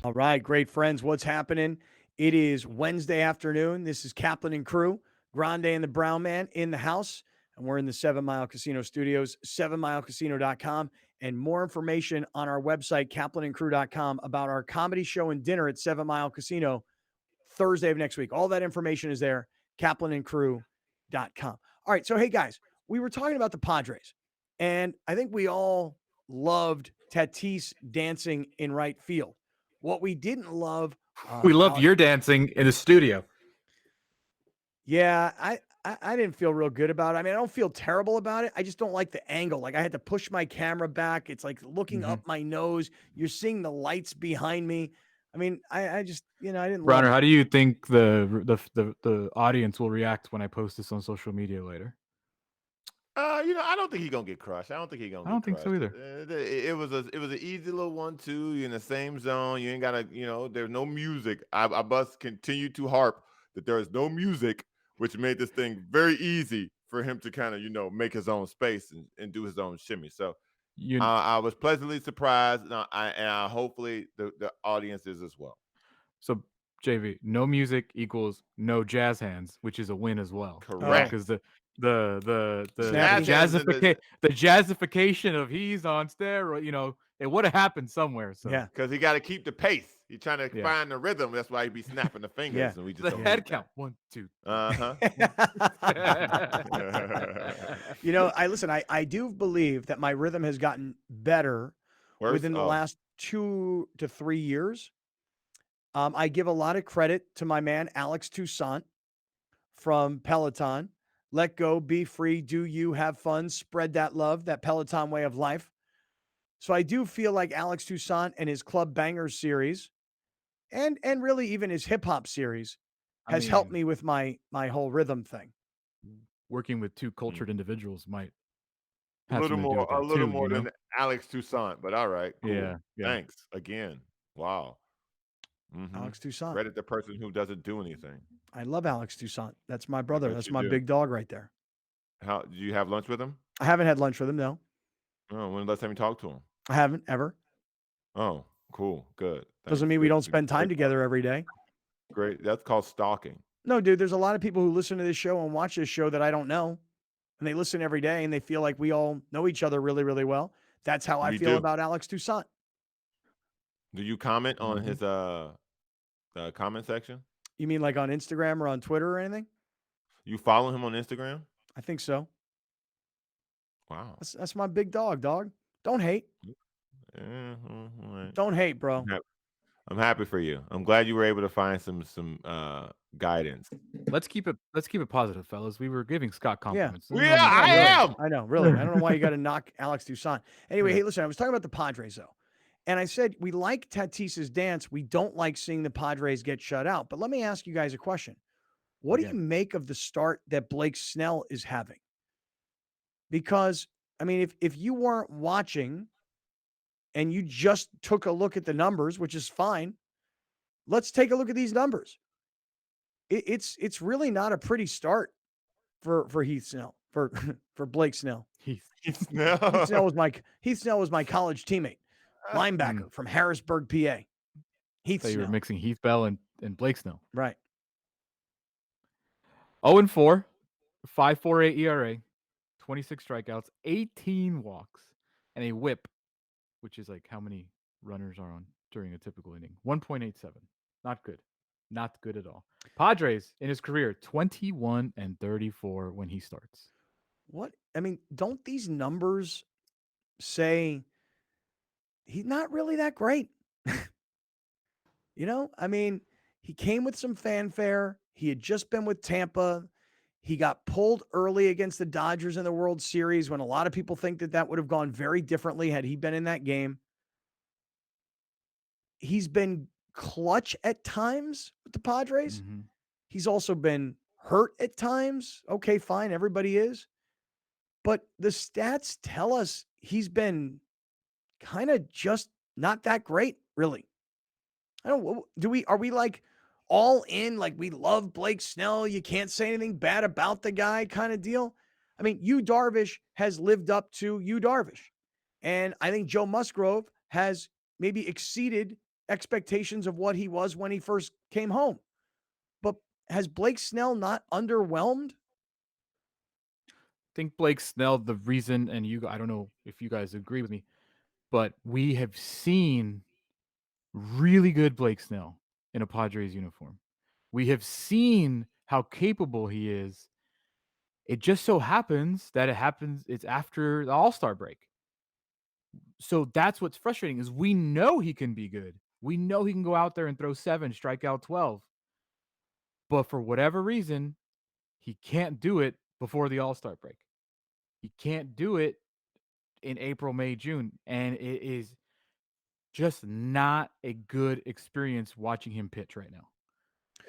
All right, great friends, what's happening? It is Wednesday afternoon. This is Kaplan and Crew, Grande and the Brown Man in the house. And we're in the 7 Mile Casino studios, 7milecasino.com, and more information on our website, kaplanandcrew.com, about our comedy show and dinner at 7 Mile Casino Thursday of next week. All that information is there, kaplanandcrew.com. All right, so hey, guys, we were talking about the Padres, and I think we all loved Tatis dancing in right field. What we didn't love... we love your dancing in the studio. Yeah, I didn't feel real good about it. I mean, I don't feel terrible about it. I just don't like the angle. Like, I had to push my camera back. It's like looking up my nose. You're seeing the lights behind me. I mean, I just, I didn't love Bronner, it. how do you think the audience will react when I post this on social media later? I don't think he's gonna get crushed. I don't think he's gonna. I don't think so either. It was an easy little 1-2. You're in the same zone. You ain't gotta. There's no music. I must continue to harp that there is no music, which made this thing very easy for him to kind of make his own space and do his own shimmy. So I was pleasantly surprised, and I hopefully the audience is as well. So JV, no music equals no jazz hands, which is a win as well. Correct. Because the Jazz hands the jazzification of he's on steroid, it would have happened somewhere. So Yeah, because he got to keep the pace. He's trying to find the rhythm. That's why he be snapping the fingers, and we just the don't head do count 1, 2. I do believe that my rhythm has gotten better within the last 2 to 3 years. I give a lot of credit to my man, Alex Toussaint from Peloton. Let go, be free, do you, have fun, spread that love, that Peloton way of life. So I do feel like Alex Toussaint and his Club Bangers series and really even his hip hop series has helped me with my whole rhythm thing. Working with two cultured individuals might a have little something to do more, with that too, than Alex Toussaint, but all right, cool. Yeah. Thanks again. Wow. Alex Toussaint. Credit the person who doesn't do anything. I love Alex Toussaint. That's my brother. bet That's you my do. big dog right there. How do you have lunch with him? I haven't had lunch with him, no. Oh, when the last time you talked to him? I haven't ever. Oh, cool, good. Doesn't mean we don't spend time together every day. Great. That's called stalking. No, dude, there's a lot of people who listen to this show and watch this show that I don't know. And they listen every day and they feel like we all know each other really, really well. That's how I feel about Alex Toussaint. Do you comment on his comment section? You mean like on Instagram or on Twitter or anything? You follow him on Instagram? I think so. Wow. That's my big dog. Don't hate. Right. Don't hate, bro. I'm happy for you. I'm glad you were able to find some guidance. Let's keep it positive, fellas. We were giving Scott compliments. Yeah, I am. I know, really. I don't know why you got to knock Alex Toussaint. Anyway, hey, listen, I was talking about the Padres, though. And I said, we like Tatis's dance. We don't like seeing the Padres get shut out. But let me ask you guys a question. What do you make of the start that Blake Snell is having? Because, I mean, if you weren't watching and you just took a look at the numbers, which is fine, let's take a look at these numbers. It's really not a pretty start for Heath Snell, for Blake Snell. Heath Snell. Heath Snell was my college teammate, linebacker from Harrisburg, PA. Heath So you were Snell. mixing Heath Bell and Blake Snell. Right. 0-4, 5.48 ERA, 26 strikeouts, 18 walks, and a whip, which is like how many runners are on during a typical inning. 1.87. Not good. Not good at all. Padres in his career, 21-34 when he starts. What? I mean, don't these numbers say he's not really that great? I mean, he came with some fanfare. He had just been with Tampa. He got pulled early against the Dodgers in the World Series when a lot of people think that would have gone very differently had he been in that game. He's been clutch at times with the Padres. Mm-hmm. He's also been hurt at times. Okay, fine. Everybody is. But the stats tell us he's been kind of just not that great, really. Are we like all in, like we love Blake Snell, you can't say anything bad about the guy kind of deal? I mean, Yu Darvish has lived up to Yu Darvish. And I think Joe Musgrove has maybe exceeded expectations of what he was when he first came home. But has Blake Snell not underwhelmed? think Blake Snell, the reason, and I don't know if you guys agree with me, but we have seen really good Blake Snell in a Padres uniform. We have seen how capable he is. It just so happens that it's after the All-Star break. So that's what's frustrating is we know he can be good. We know he can go out there and throw 7, strike out 12. But for whatever reason, he can't do it before the All-Star break. He can't do it in April, May, June. And it is just not a good experience watching him pitch right now.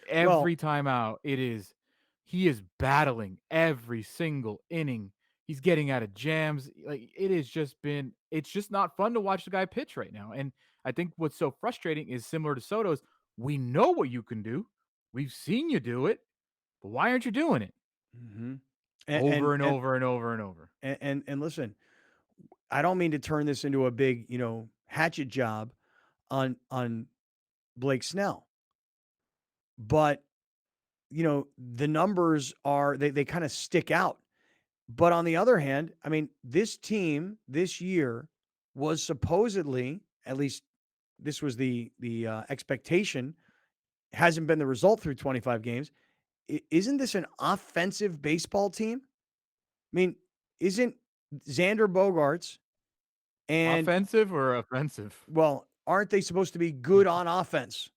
Every time out, he is battling every single inning. He's getting out of jams. Like it's just not fun to watch the guy pitch right now. And I think what's so frustrating is similar to Soto's. We know what you can do. We've seen you do it, but why aren't you doing it? Mm-hmm. Over and over and over and over. And listen, I don't mean to turn this into a big, hatchet job on Blake Snell. But, the numbers they kind of stick out. But on the other hand, I mean, this team this year was supposedly, at least this was the expectation, hasn't been the result through 25 games. Isn't this an offensive baseball team? I mean, isn't Xander Bogaerts and offensive or offensive? Well, aren't they supposed to be good on offense?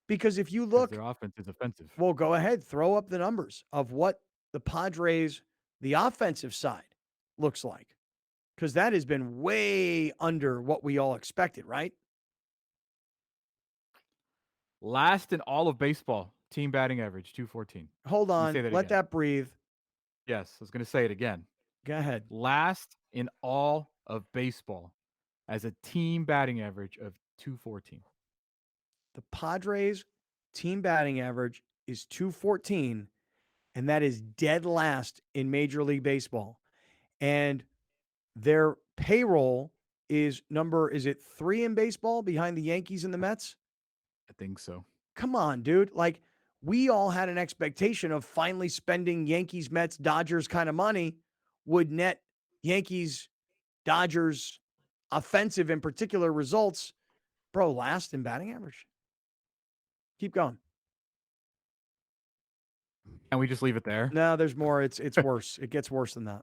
Because if you look, their offense is offensive. Well, go ahead, throw up the numbers of what the Padres, the offensive side, looks like. Because that has been way under what we all expected, right? Last in all of baseball, team batting average, 214. Hold on, let that breathe. Yes, I was going to say it again. Go ahead. Last in all of baseball as a team batting average of 214. The Padres team batting average is 214, and that is dead last in Major League Baseball. And their payroll is it 3 in baseball behind the Yankees and the Mets? I think so. Come on, dude. Like, we all had an expectation of finally spending Yankees, Mets, Dodgers kind of money would net Yankees, Dodgers, offensive in particular results. Bro, last in batting average. Keep going. And we just leave it there? No, there's more. It's worse. It gets worse than that.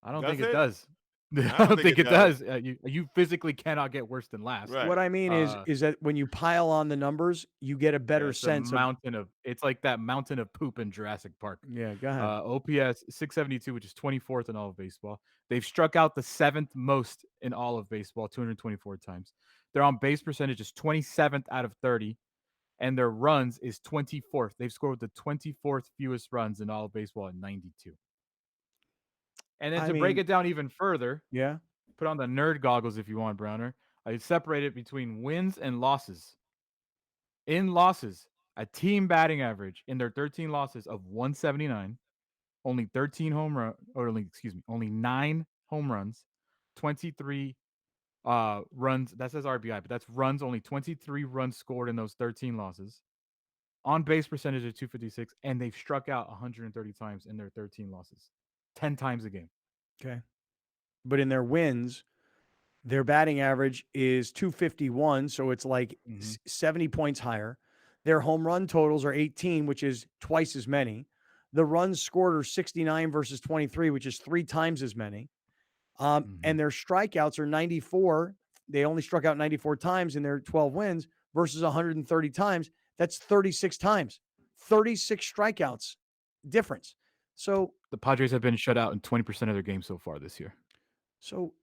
I don't think it does. I don't think it does. You physically cannot get worse than last. What I mean is that when you pile on the numbers, you get a better sense of it's like that mountain of poop in Jurassic Park. Yeah, go ahead. OPS 672, which is 24th in all of baseball. They've struck out the 7th most in all of baseball, 224 times. Their on base percentage is 27th out of 30, and their runs is 24th. They've scored the 24th fewest runs in all of baseball at 92. And then break it down even further, put on the nerd goggles if you want, Browner. I separate it between wins and losses. In losses, a team batting average in their 13 losses of 179, only 9 home runs, 23 runs. That says RBI, but that's runs. Only 23 runs scored in those 13 losses. On base percentage of 256, and they've struck out 130 times in their 13 losses. 10 times a game. Okay. But in their wins, their batting average is 251, so it's like 70 points higher. Their home run totals are 18, which is twice as many. The runs scored are 69 versus 23, which is 3 times as many. And their strikeouts are 94. They only struck out 94 times in their 12 wins versus 130 times. That's 36 times. 36 strikeouts difference. So the Padres have been shut out in 20% of their games so far this year. So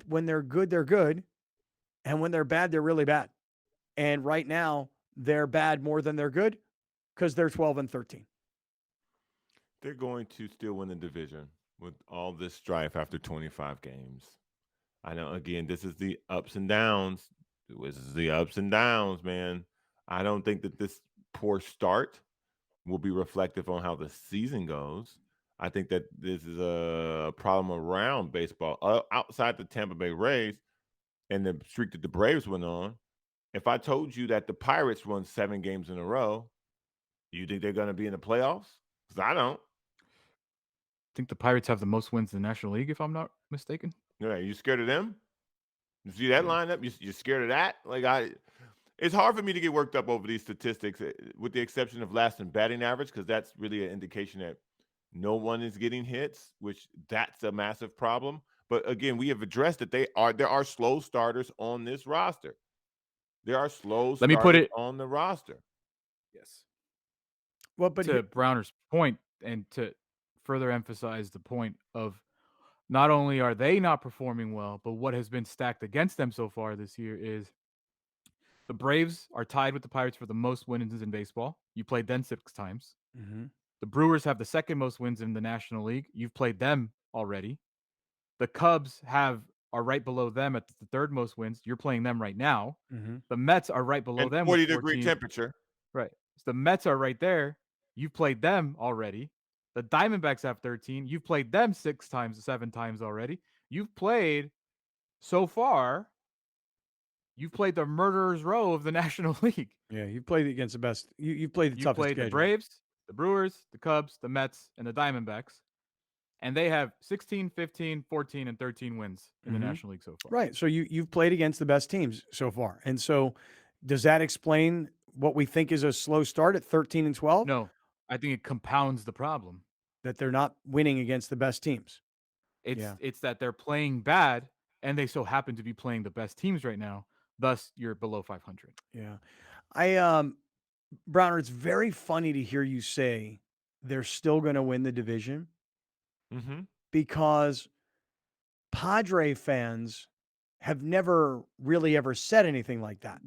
when they're good, they're good. And when they're bad, they're really bad. And right now, they're bad more than they're good because they're 12 and 13. They're going to still win the division with all this strife after 25 games. I know, again, this is the ups and downs. This is the ups and downs, man. I don't think that this poor start will be reflective on how the season goes. I think that this is a problem around baseball outside the Tampa Bay Rays and the streak that the Braves went on. If I told you that the Pirates won 7 games in a row, you think they're going to be in the playoffs? Because I don't. think the Pirates have the most wins in the National League, if I'm not mistaken. Yeah, you scared of them? You see that lineup? You scared of that? It's hard for me to get worked up over these statistics, with the exception of last in batting average, because that's really an indication that no one is getting hits, which that's a massive problem. But again, we have addressed that there are slow starters on this roster. There are slow Let me starters put it on the roster. Yes. Well, but to Browner's point, and to further emphasize the point of not only are they not performing well, but what has been stacked against them so far this year is the Braves are tied with the Pirates for the most wins in baseball. You played them 6 times. Mm-hmm. The Brewers have the second most wins in the National League. You've played them already. The Cubs are right below them at the third most wins. You're playing them right now. Mm-hmm. The Mets are right below And them with 40-degree 14. temperature. Right. So the Mets are right there. You've played them already. The Diamondbacks have 13. You've played them 7 times already. You've played so far. You've played the murderer's row of the National League. Yeah, you've played against the best. You've played the You toughest played schedule. the Braves, the Brewers, the Cubs, the Mets, and the Diamondbacks. And they have 16, 15, 14, and 13 wins in the National League so far. Right. So you've played against the best teams so far. And so does that explain what we think is a slow start at 13 and 12? No, I think it compounds the problem. That they're not winning against the best teams. It's that they're playing bad, and they so happen to be playing the best teams right now. Thus, you're below 500. Yeah. Browner, it's very funny to hear you say they're still going to win the division because Padre fans have never really ever said anything like that.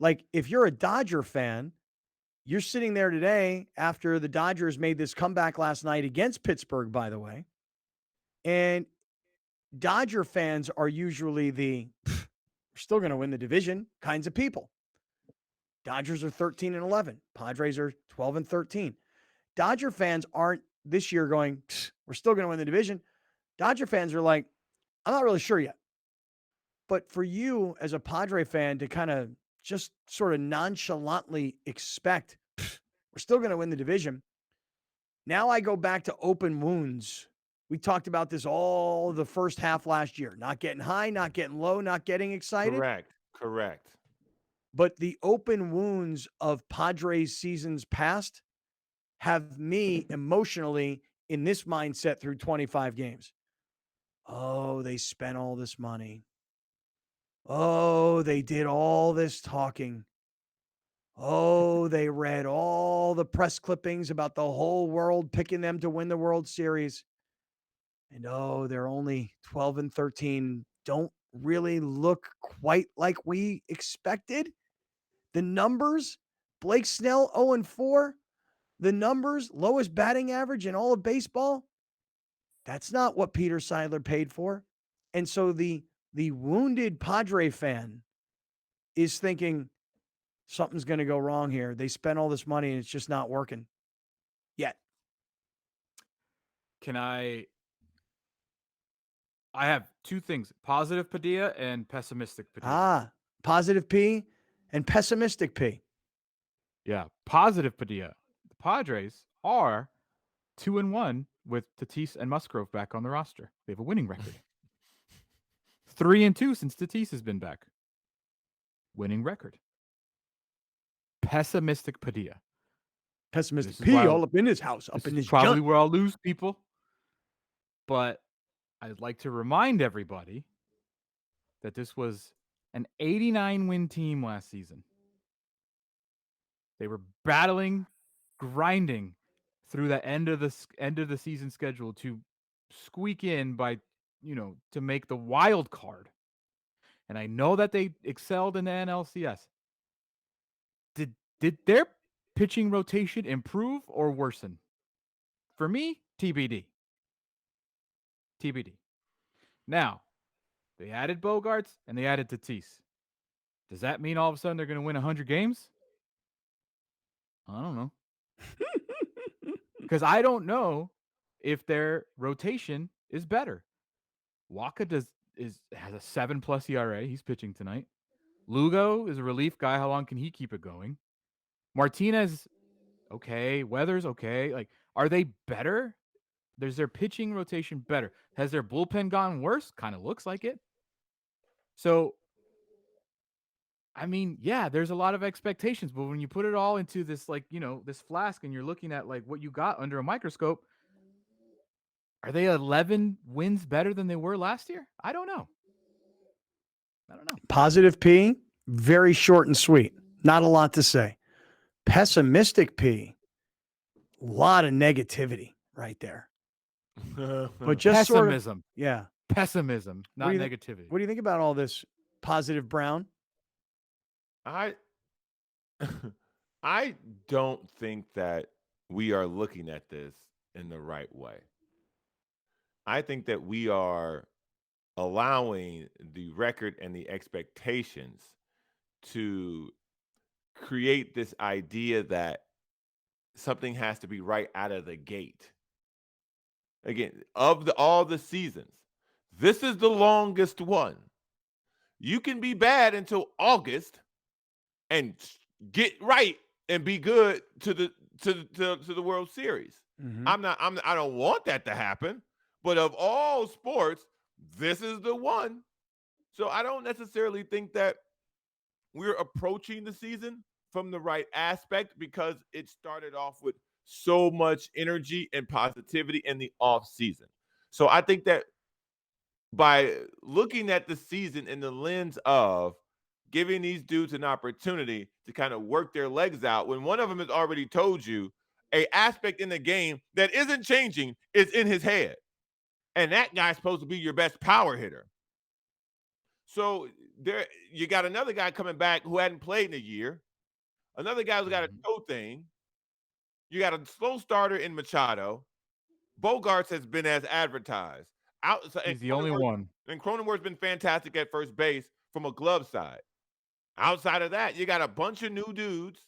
Like if you're a Dodger fan, you're sitting there today after the Dodgers made this comeback last night against Pittsburgh, by the way. And Dodger fans are usually we're still going to win the division kinds of people. Dodgers are 13 and 11. Padres are 12 and 13. Dodger fans aren't this year going, we're still going to win the division. Dodger fans are like, I'm not really sure yet. But for you as a Padre fan to kind of just sort of nonchalantly expect, we're still going to win the division. Now I go back to open wounds. We talked about this all the first half last year. Not getting high, not getting low, not getting excited. Correct. But the open wounds of Padres seasons past have me emotionally in this mindset through 25 games. Oh, they spent all this money. Oh, they did all this talking. Oh, they read all the press clippings about the whole world picking them to win the World Series. And oh, they're only 12 and 13. Don't really look quite like we expected. The numbers, Blake Snell 0 and 4. The numbers, lowest batting average in all of baseball. That's not what Peter Seidler paid for. And so the wounded Padre fan is thinking something's going to go wrong here. They spent all this money and it's just not working yet. I have two things, positive Padilla and pessimistic Padilla. Positive P and pessimistic P. Yeah, positive Padilla. The Padres are 2-1 with Tatis and Musgrove back on the roster. They have a winning record. 3-2 since Tatis has been back. Winning record. Pessimistic Padilla. Pessimistic P all up in his house, up in his probably junk. where I'll lose people. But I'd like to remind everybody that this was an 89-win team last season. They were battling, grinding through the end of the season schedule to squeak in by, to make the wild card. And I know that they excelled in the NLCS. Did their pitching rotation improve or worsen? For me, TBD. Now, they added Bogarts and they added Tatis. Does that mean all of a sudden they're going to win 100 games? I don't know. Because I don't know if their rotation is better. Waka has a 7+ ERA. He's pitching tonight. Lugo is a relief guy. How long can he keep it going? Martinez, okay. Weathers, okay. Like, Are they better? There's their pitching rotation better. Has their bullpen gone worse? Kind of looks like it. So, I mean, yeah, there's a lot of expectations, but when you put it all into this, like, this flask and you're looking at like what you got under a microscope, are they 11 wins better than they were last year? I don't know. Positive P, very short and sweet. Not a lot to say. Pessimistic P, a lot of negativity right there. But just pessimism. Yeah. Pessimism, not negativity. What do you think about all this positive Brown? I don't think that we are looking at this in the right way. I think that we are allowing the record and the expectations to create this idea that something has to be right out of the gate. Again, of all the seasons, this is the longest one. You can be bad until August and get right and be good to the World Series. Mm-hmm. I don't want that to happen, but of all sports, this is the one. So I don't necessarily think that we're approaching the season from the right aspect because it started off with so much energy and positivity in the off season. So I think that by looking at the season in the lens of giving these dudes an opportunity to kind of work their legs out, when one of them has already told you a aspect in the game that isn't changing is in his head. And that guy's supposed to be your best power hitter. So there, you got another guy coming back who hadn't played in a year. Another guy who's got a toe thing. You got a slow starter in Machado. Bogarts has been as advertised. He's the only one. And Cronenworth's been fantastic at first base from a glove side. Outside of that, you got a bunch of new dudes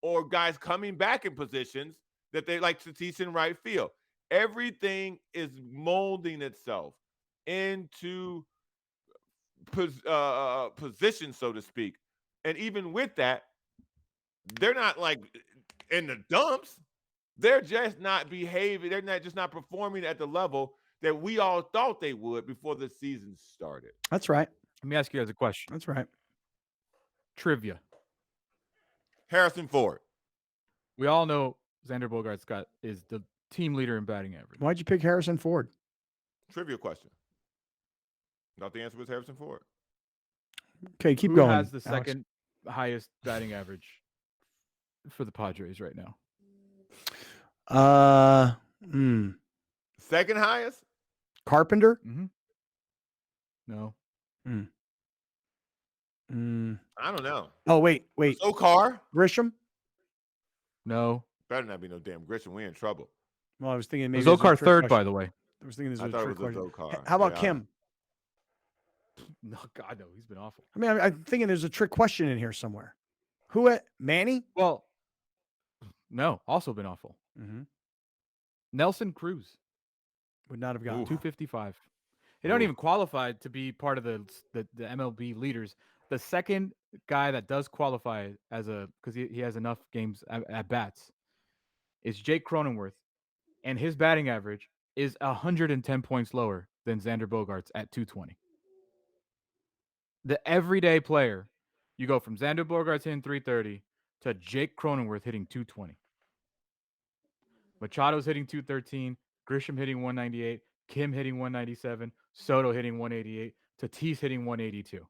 or guys coming back in positions that they like Tatis in right field. Everything is molding itself into position, so to speak. And even with that, they're not like in the dumps. They're just not behaving. They're not just not performing at the level that we all thought they would before the season started. That's right. Let me ask you guys a question. That's right. Trivia. Harrison Ford. We all know Xander Bogaerts is the team leader in batting average. Why'd you pick Harrison Ford? Trivia question. Thought the answer was Harrison Ford. Okay, keep Who going. has the Alex. second highest batting average for the Padres right now? Second highest? Carpenter? Mm-hmm. No. I don't know. Oh, wait. Okar? Grisham? No. Better not be no damn Grisham. We in trouble. Well, I was thinking maybe It was Okar third, by the way. I was thinking this I was thought a it trick was question. Okar. How about Yeah. Kim? No, God, no. He's been awful. I mean, I'm thinking there's a trick question in here somewhere. Who? Manny? Well, no. Also been awful. Mm-hmm. Nelson Cruz. Would not have gotten 255. He don't even qualify to be part of the MLB leaders. The second guy that does qualify because he has enough games at bats is Jake Cronenworth, and his batting average is 110 points lower than Xander Bogaerts at 220. The everyday player, you go from Xander Bogaerts hitting 330 to Jake Cronenworth hitting 220. Machado's hitting 213, Grisham hitting 198, Kim hitting 197, Soto hitting 188, Tatis hitting 182.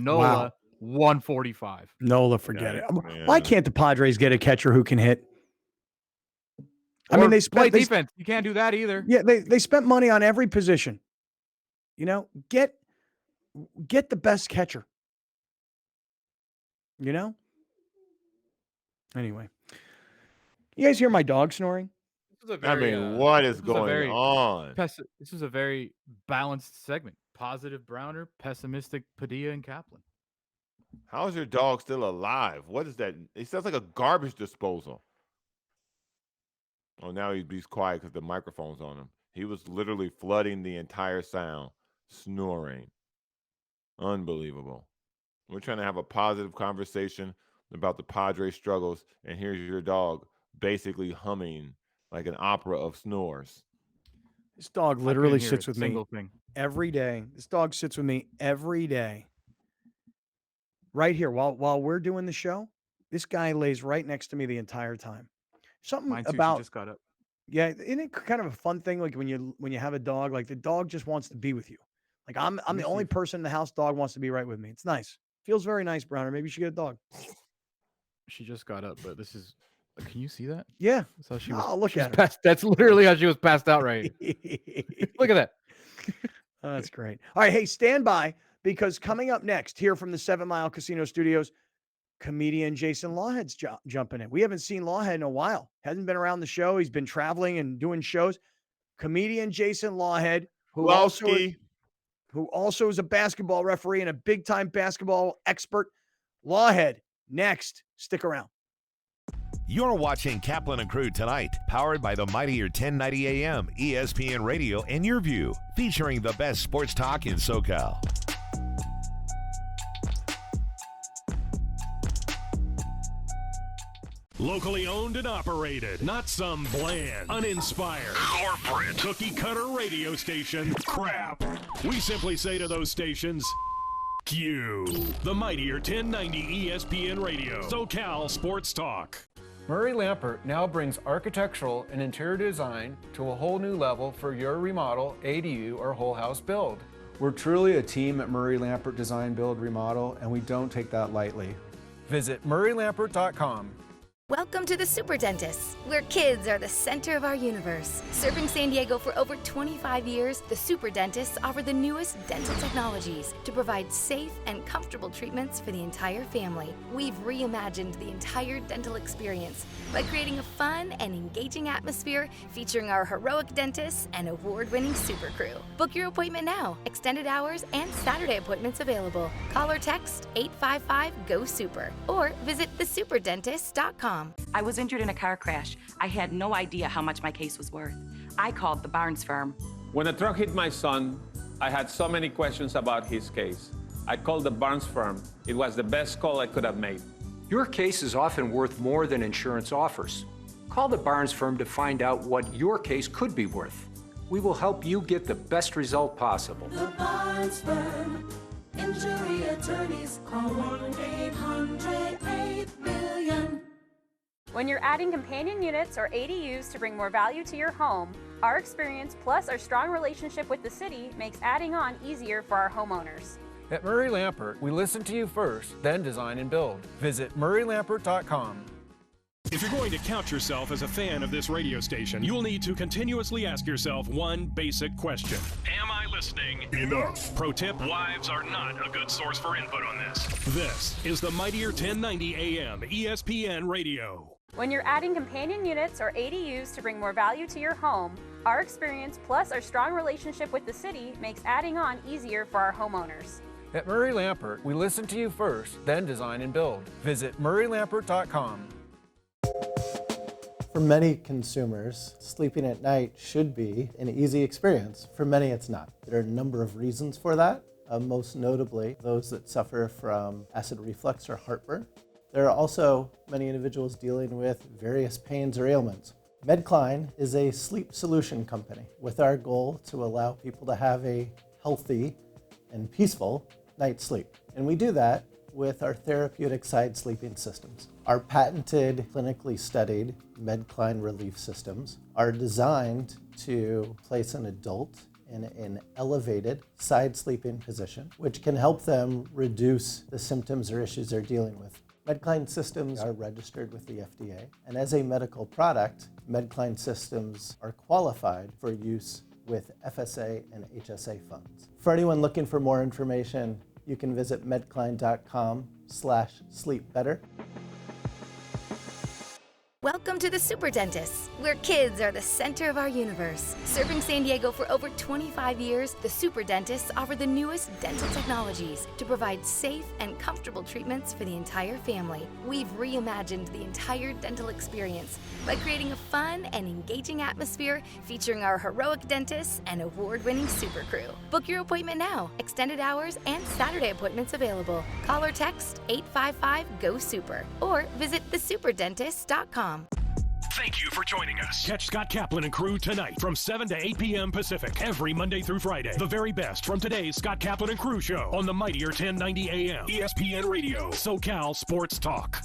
Nola, Wow. 145. Nola, forget it. man. Why can't the Padres get a catcher who can hit? I Or mean, they play spent defense. You can't do that either. Yeah, they spent money on every position. You know, get the best catcher. You know? Anyway. You guys hear my dog snoring? What is going on? This is a very balanced segment. Positive Browner, pessimistic Padilla and Kaplan. How is your dog still alive? What is that? It sounds like a garbage disposal. Oh, now he's quiet because the microphone's on him. He was literally flooding the entire sound, snoring. Unbelievable. We're trying to have a positive conversation about the Padres struggles, and here's your dog basically humming like an opera of snores. This dog I literally couldn't hear sits a with me single thing. every day. This dog sits with me every day. Right here while we're doing the show, this guy lays right next to me the entire time. Something Mine too. She about just got up. yeah, isn't it kind of a fun thing like when you have a dog, like the dog just wants to be with you. Like I'm me the see only if- person in the house dog wants to be right with me. It's nice. Feels very nice, Browner. Maybe you should get a dog. She just got up, but this is. Can you see that? Yeah. That's how she No, was. look she was at her. passed, that's literally how she was passed out. Right. Look at that. Oh, that's great. All right, hey, stand by because coming up next here from the 7 Mile Casino Studios, comedian Jason Lawhead's jumping in. We haven't seen Lawhead in a while. Hasn't been around the show. He's been traveling and doing shows. Comedian Jason Lawhead, who also is a basketball referee and a big-time basketball expert. Lawhead, next. Stick around. You're watching Kaplan and Crew Tonight, powered by the mightier 1090 AM, ESPN Radio, and YurView, featuring the best sports talk in SoCal. Locally owned and operated, not some bland, uninspired, corporate, cookie-cutter radio station crap. We simply say to those stations, Q. The mightier 1090 ESPN Radio, SoCal Sports Talk. Murray Lampert now brings architectural and interior design to a whole new level for your remodel, ADU, or whole house build. We're truly a team at Murray Lampert Design, Build, Remodel, and we don't take that lightly. Visit murraylampert.com. Welcome to the Super Dentist, where kids are the center of our universe. Serving San Diego for over 25 years, the Super Dentists offer the newest dental technologies to provide safe and comfortable treatments for the entire family. We've reimagined the entire dental experience by creating a fun and engaging atmosphere featuring our heroic dentists and award-winning super crew. Book your appointment now. Extended hours and Saturday appointments available. Call or text 855-GO-SUPER or visit thesuperdentist.com. I was injured in a car crash. I had no idea how much my case was worth. I called the Barnes firm. When a truck hit my son, I had so many questions about his case. I called the Barnes firm. It was the best call I could have made. Your case is often worth more than insurance offers. Call the Barnes firm to find out what your case could be worth. We will help you get the best result possible. The Barnes firm. Injury attorneys. Call 1-800-8-million. When you're adding companion units or ADUs to bring more value to your home, our experience plus our strong relationship with the city makes adding on easier for our homeowners. At Murray Lampert, we listen to you first, then design and build. Visit murraylampert.com. If you're going to count yourself as a fan of this radio station, you'll need to continuously ask yourself one basic question. Am I listening enough? Pro tip, wives are not a good source for input on this. This is the mightier 1090 AM ESPN Radio. When you're adding companion units or ADUs to bring more value to your home, our experience plus our strong relationship with the city makes adding on easier for our homeowners. At Murray Lampert, we listen to you first, then design and build. Visit murraylampert.com. For many consumers, sleeping at night should be an easy experience. For many, it's not. There are a number of reasons for that, most notably those that suffer from acid reflux or heartburn. There are also many individuals dealing with various pains or ailments. Medcline is a sleep solution company with our goal to allow people to have a healthy and peaceful night's sleep. And we do that with our therapeutic side sleeping systems. Our patented, clinically studied Medcline relief systems are designed to place an adult in an elevated side sleeping position, which can help them reduce the symptoms or issues they're dealing with. Medcline systems are registered with the FDA, and as a medical product, Medcline systems are qualified for use with FSA and HSA funds. For anyone looking for more information, you can visit medcline.com/sleepbetter. Welcome to the Super Dentist, where kids are the center of our universe. Serving San Diego for over 25 years, the Super Dentists offer the newest dental technologies to provide safe and comfortable treatments for the entire family. We've reimagined the entire dental experience by creating a fun and engaging atmosphere featuring our heroic dentists and award-winning super crew. Book your appointment now. Extended hours and Saturday appointments available. Call or text 855-GO-SUPER or visit thesuperdentist.com. Thank you for joining us. Catch Scott Kaplan and Crew tonight from 7 to 8 p.m. Pacific every Monday through Friday. The very best from today's Scott Kaplan and Crew show on the mightier 1090 AM ESPN Radio, SoCal Sports Talk.